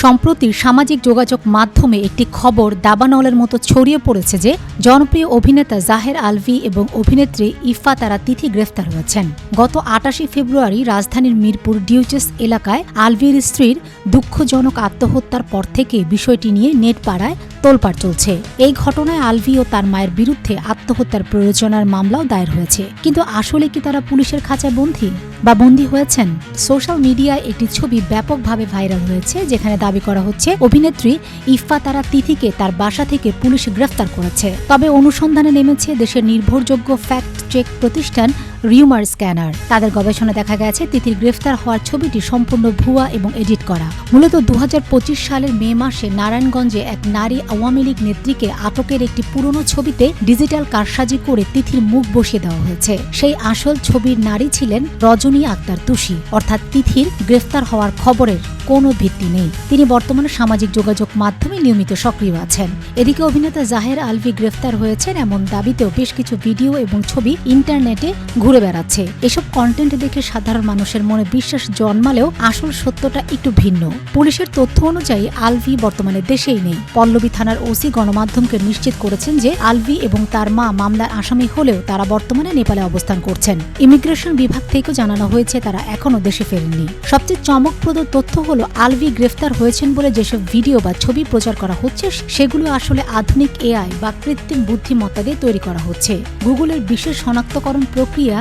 সম্প্রতি সামাজিক যোগাযোগ মাধ্যমে একটি খবর দাবানলের মতো ছড়িয়ে পড়েছে যে জনপ্রিয় অভিনেতা জাহের আলভী এবং অভিনেত্রী ইফা তারা তিথি গ্রেফতার হয়েছেন। গত ২৮ ফেব্রুয়ারি রাজধানীর মিরপুর ডিউচেস এলাকায় আলভীর স্ত্রীর দুঃখজনক আত্মহত্যার পর থেকে বিষয়টি নিয়ে নেট পাড়ায় তোলপাড় চলছে। এই ঘটনায় আলভী ও তার মায়ের বিরুদ্ধে আত্মহত্যার প্ররোচনার মামলাও দায়ের হয়েছে। কিন্তু আসলে কি তারা পুলিশের খাঁচায় বন্দী হয়েছেন? সোশ্যাল মিডিয়ায় একটি ছবি ব্যাপকভাবে ভাইরাল হয়েছে, যেখানে দাবি করা হচ্ছে অভিনেত্রী ইফা তারা তিথিকে তার বাসা থেকে পুলিশ গ্রেফতার করেছে। তবে অনুসন্ধানে নেমেছে দেশের নির্ভরযোগ্য ফ্যাক্ট চেক প্রতিষ্ঠান রিউমার স্ক্যানার। তাদের গবেষণায় দেখা গেছে তিথির গ্রেফতার হওয়ার ছবিটি সম্পূর্ণ ভুয়া এবং এডিট করা। মূলত ২০২৫ সালের মে মাসে নারায়ণগঞ্জে এক নারী আওয়ামী লীগ নেত্রীকে আটকের একটি পুরনো ছবিতে ডিজিটাল কারসাজি করে তিথির মুখ বসিয়ে দেওয়া হয়েছে। সেই আসল ছবির নারী ছিলেন রজনী আক্তার তুষি। অর্থাৎ তিথির গ্রেফতার হওয়ার খবরের কোনো ভিত্তি নেই। তিনি বর্তমানে সামাজিক যোগাযোগ মাধ্যমে নিয়মিত সক্রিয় আছেন। এদিকে অভিনেতা জাহের আলভী গ্রেফতার হয়েছেন এমন দাবিতেও বেশ কিছু ভিডিও এবং ছবি ইন্টারনেটে ঘুরে বেড়াচ্ছে। এসব কন্টেন্ট দেখে সাধারণ মানুষের মনে বিশ্বাস জন্মালেও আসল সত্যটা একটু ভিন্ন। পুলিশের তথ্য অনুযায়ী আলভী বর্তমানে দেশেই নেই। পল্লবী থানার ওসি গণমাধ্যমকে নিশ্চিত করেছেন যে আলভী এবং তার মা মামলার আসামি হলেও তারা বর্তমানে নেপালে অবস্থান করছেন। ইমিগ্রেশন বিভাগ থেকেও জানানো হয়েছে তারা এখনো দেশে ফেরেননি। সবচেয়ে চমকপ্রদ তথ্য হলো আলভী গ্রেফতার হয়েছেন বলে যেসব ভিডিও বা ছবি প্রচার করা হচ্ছে সেগুলো আসলে আধুনিক এআই বা কৃত্রিম বুদ্ধিমত্তা দিয়ে তৈরি করা হচ্ছে। গুগলের বিশেষ শনাক্তকরণ প্রক্রিয়া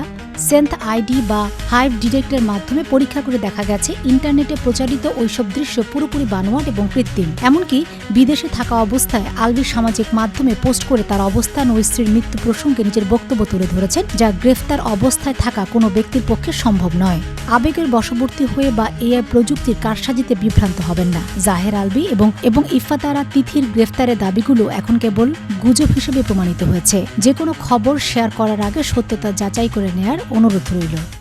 সেন্থ আইডি বা হাইভ ডিটেক্টের মাধ্যমে পরীক্ষা করে দেখা গেছে ইন্টারনেটে প্রচারিত ওইসব দৃশ্য পুরোপুরি বানোয়াট এবং কৃত্রিম। এমনকি বিদেশে থাকা অবস্থায় আলভী সামাজিক মাধ্যমে পোস্ট করে তার অবস্থান ও স্ত্রীর মৃত্যু প্রসঙ্গে নিজের বক্তব্য তুলে ধরেছেন, যা গ্রেফতার অবস্থায় থাকা কোনো ব্যক্তির পক্ষে সম্ভব নয়। আবেগের বশবর্তী হয়ে বা এআই প্রযুক্তির কারসাজিতে বিভ্রান্ত হবেন না। জাহের আলভী এবং ইফা তারা তিথির গ্রেফতারের দাবিগুলো এখন কেবল গুজব হিসেবে প্রমাণিত হয়েছে। যে কোনো খবর শেয়ার করার আগে সত্যতা যাচাই করে নেয়ার অনুরোধ রইল।